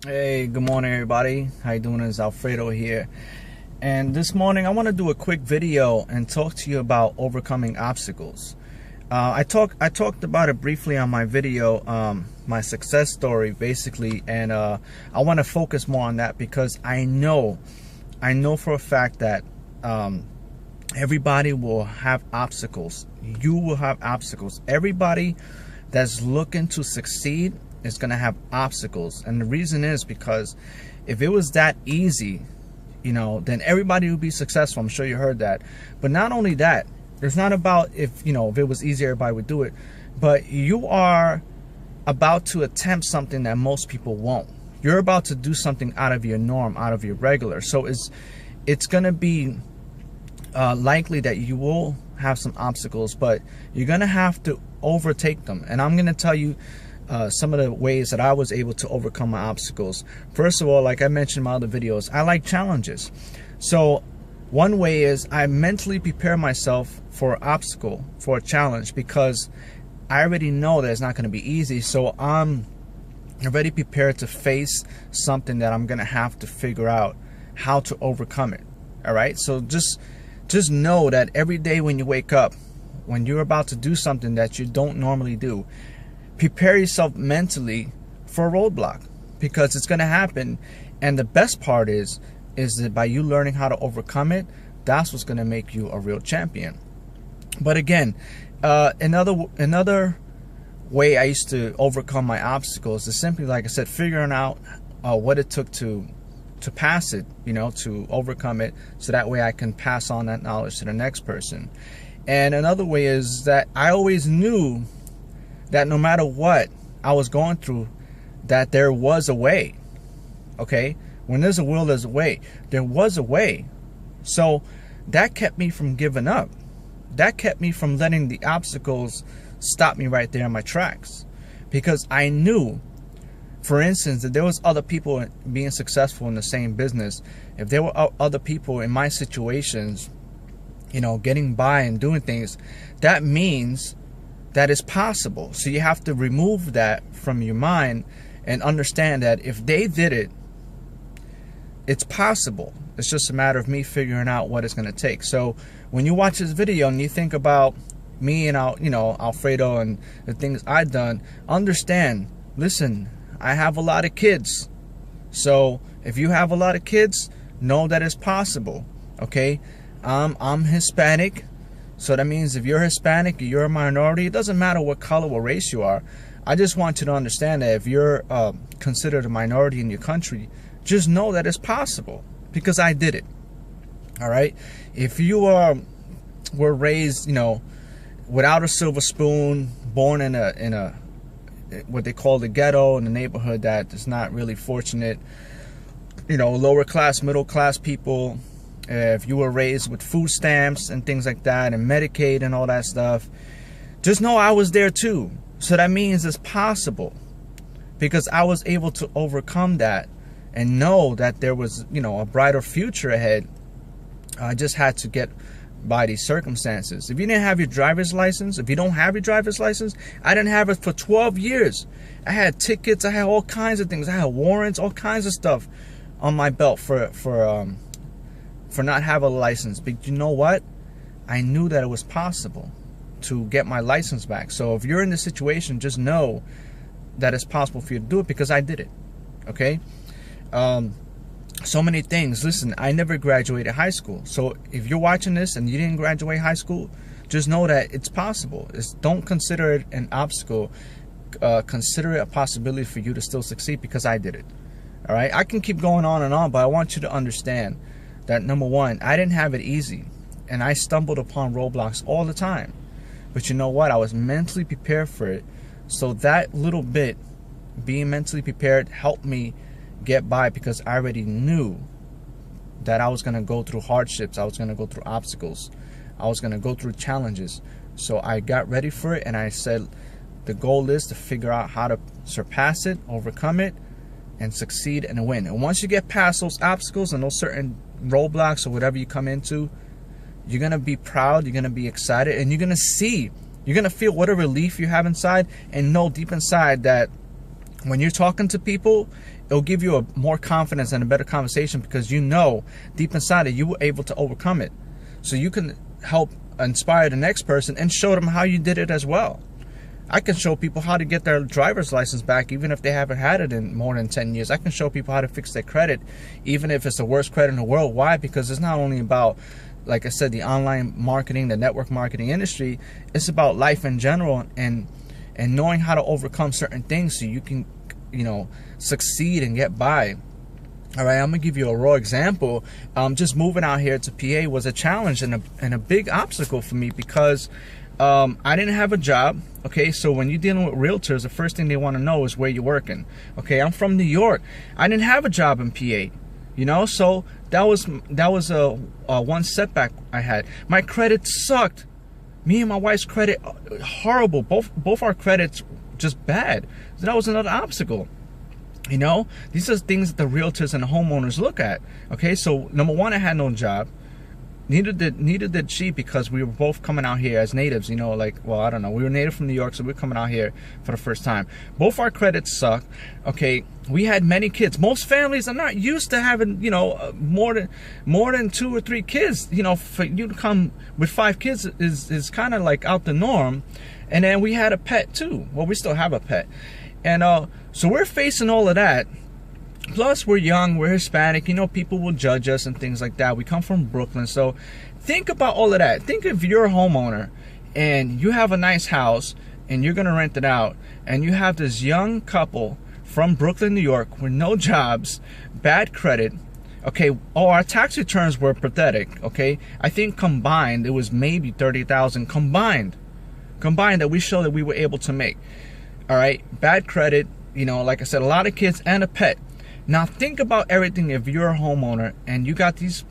Hey, good morning everybody. How you doing? It's Alfredo here. And this morning I want to do a quick video and talk to you about overcoming obstacles. I talked about it briefly on my video, my success story basically, and I want to focus more on that because I know for a fact that everybody will have obstacles. You will have obstacles. Everybody that's looking to succeed is going to have obstacles, and the reason is because if it was that easy, then everybody would be successful. I'm sure you heard that. But not only that, it's not about if it was easy, everybody would do it, but you are about to attempt something that most people won't. You're about to do something out of your norm, out of your regular. So it's going to be likely that you will have some obstacles, but you're going to have to overtake them. And I'm going to tell you some of the ways that I was able to overcome my obstacles. First of all, like I mentioned in my other videos, I like challenges. So one way is I mentally prepare myself for an obstacle, for a challenge, because I already know that it's not going to be easy. So I'm already prepared to face something that I'm going to have to figure out how to overcome it. All right. So just know that every day when you wake up, when you're about to do something that you don't normally do, prepare yourself mentally for a roadblock, because it's going to happen. And the best part is that by you learning how to overcome it, that's what's going to make you a real champion. But again, another way I used to overcome my obstacles is simply, like I said, figuring out what it took to pass it, to overcome it, so that way I can pass on that knowledge to the next person. And another way is that I always knew that no matter what I was going through, that there was a way. Okay? When there's a will, there's a way. There was a way. So that kept me from giving up. That kept me from letting the obstacles stop me right there in my tracks. Because I knew, for instance, that there was other people being successful in the same business. If there were other people in my situations, getting by and doing things, that means that is possible. So you have to remove that from your mind and understand that if they did it, it's possible. It's just a matter of me figuring out what it's going to take. So when you watch this video and you think about me and Alfredo and the things I've done, understand, listen, I have a lot of kids. So if you have a lot of kids, know that it's possible. Okay? I'm Hispanic. So that means if you're Hispanic, you're a minority, it doesn't matter what color or race you are. I just want you to understand that if you're considered a minority in your country, just know that it's possible, because I did it. All right. If you were raised, without a silver spoon, born in a what they call the ghetto, in a neighborhood that is not really fortunate, lower class, middle class people. If you were raised with food stamps and things like that, and Medicaid and all that stuff, just know I was there too. So that means it's possible, because I was able to overcome that and know that there was, a brighter future ahead. I just had to get by these circumstances. If you didn't have your driver's license, if you don't have your driver's license, I didn't have it for 12 years. I had tickets, I had all kinds of things. I had warrants, all kinds of stuff on my belt for not having a license. But you know what? I knew that it was possible to get my license back. So if you're in this situation, just know that it's possible for you to do it, because I did it. Okay? So many things. Listen, I never graduated high school. So if you're watching this and you didn't graduate high school, just know that it's possible. Don't consider it an obstacle. Consider it a possibility for you to still succeed, because I did it. All right? I can keep going on and on, but I want you to understand that, number one, I didn't have it easy, and I stumbled upon roadblocks all the time. But you know what? I was mentally prepared for it. So that little bit, being mentally prepared, helped me get by, because I already knew that I was going to go through hardships. I was going to go through obstacles. I was going to go through challenges. So I got ready for it, and I said the goal is to figure out how to surpass it, overcome it, and succeed and win. And once you get past those obstacles and those certain roadblocks or whatever you come into, you're going to be proud, you're going to be excited, and you're going to feel what a relief you have inside, and know deep inside that When you're talking to people, it'll give you a more confidence and a better conversation, because you know deep inside that you were able to overcome it. So you can help inspire the next person and show them how you did it as well. I can show people how to get their driver's license back even if they haven't had it in more than 10 years. I can show people how to fix their credit even if it's the worst credit in the world. Why? Because it's not only about, like I said, the online marketing, the network marketing industry. It's about life in general, and knowing how to overcome certain things so you can, succeed and get by. All right, I'm gonna give you a raw example. Just moving out here to PA was a challenge and a big obstacle for me, because I didn't have a job. Okay, so when you're dealing with realtors, the first thing they want to know is where you're working. Okay, I'm from New York. I didn't have a job in PA. So that was a one setback I had. My credit sucked. Me and my wife's credit, horrible. Both our credits just bad. So that was another obstacle. These are things that the realtors and the homeowners look at. Okay, so number one, I had no job. Neither did she, because we were both coming out here as natives. I don't know. We were native from New York, so we were coming out here for the first time. Both our credits suck. Okay, we had many kids. Most families are not used to having more than 2 or 3 kids. For you to come with 5 kids is kind of like out the norm. And then we had a pet too. Well, we still have a pet, and so we're facing all of that. Plus, we're young, we're Hispanic, people will judge us and things like that. We come from Brooklyn, so think about all of that. Think if you're a homeowner and you have a nice house and you're going to rent it out, and you have this young couple from Brooklyn, New York with no jobs, bad credit. Okay, our tax returns were pathetic. Okay, I think combined, it was maybe $30,000 combined that we showed that we were able to make. All right, bad credit, like I said, a lot of kids and a pet. Now think about everything. If you're a homeowner and you got this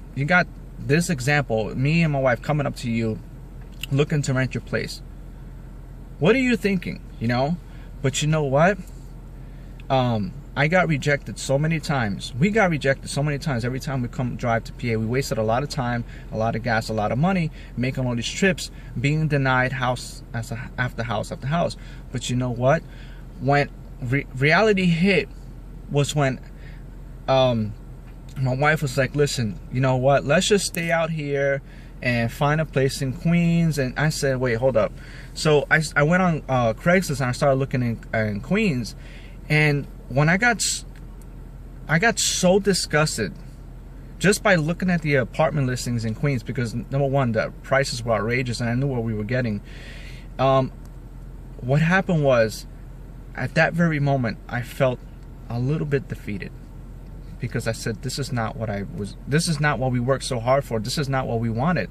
example, me and my wife coming up to you looking to rent your place. What are you thinking? But you know what? I got rejected so many times. We got rejected so many times. Every time we come drive to PA, we wasted a lot of time, a lot of gas, a lot of money making all these trips, being denied house after house after house. But you know what? When reality hit was when my wife was like, listen, you know what, let's just stay out here and find a place in Queens. And I said, wait, hold up. So I went on Craigslist and I started looking in Queens. And when I got so disgusted just by looking at the apartment listings in Queens, because number one, the prices were outrageous and I knew what we were getting. What happened was, at that very moment, I felt a little bit defeated, because I said, this is not what we worked so hard for. This is not what we wanted.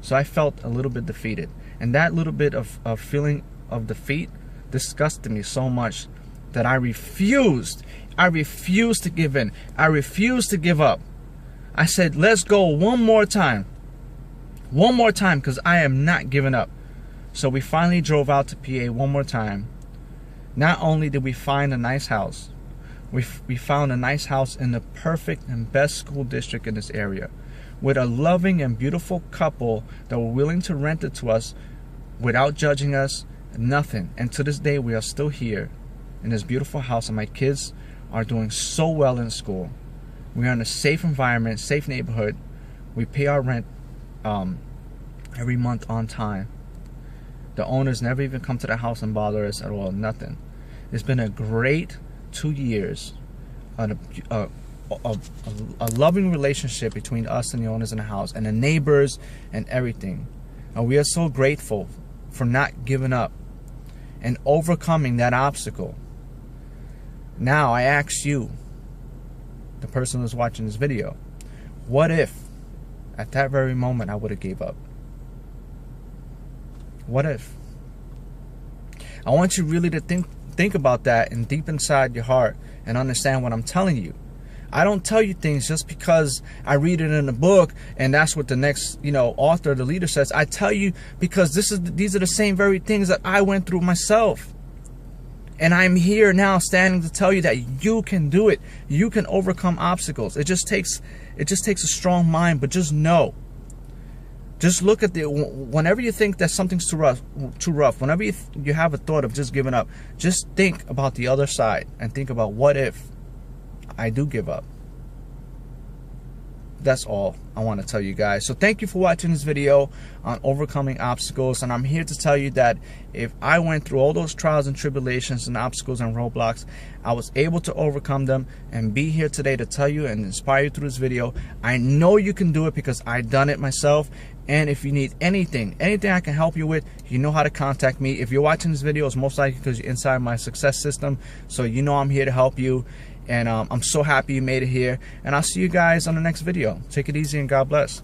So I felt a little bit defeated. And that little bit of feeling of defeat disgusted me so much that I refused to give in. I refused to give up. I said, let's go one more time, because I am not giving up. So we finally drove out to PA one more time. Not only did we find a nice house, we found a nice house in the perfect and best school district in this area, with a loving and beautiful couple that were willing to rent it to us without judging us, nothing. And to this day, we are still here in this beautiful house, and my kids are doing so well in school. We are in a safe environment, safe neighborhood. We pay our rent every month on time. The owners never even come to the house and bother us at all, nothing. It's been a great 2 years, a loving relationship between us and the owners in the house and the neighbors and everything. And we are so grateful for not giving up and overcoming that obstacle. Now I ask you, the person who's watching this video, what if at that very moment I would have gave up? What if? I want you really to think about that and deep inside your heart and understand what I'm telling you. I don't tell you things just because I read it in a book and that's what the next, author, the leader says. I tell you because these are the same very things that I went through myself. And I'm here now standing to tell you that you can do it. You can overcome obstacles. It just takes a strong mind, but just know Just look at whenever you think that something's too rough, whenever you have a thought of just giving up, just think about the other side and think about, what if I do give up? That's all I want to tell you guys. So thank you for watching this video on overcoming obstacles. And I'm here to tell you that if I went through all those trials and tribulations and obstacles and roadblocks, I was able to overcome them and be here today to tell you and inspire you through this video. I know you can do it because I've done it myself. And if you need anything I can help you with, you know how to contact me. If you're watching this video, it's most likely because you're inside my success system. So you know I'm here to help you. And I'm so happy you made it here. And I'll see you guys on the next video. Take it easy and God bless.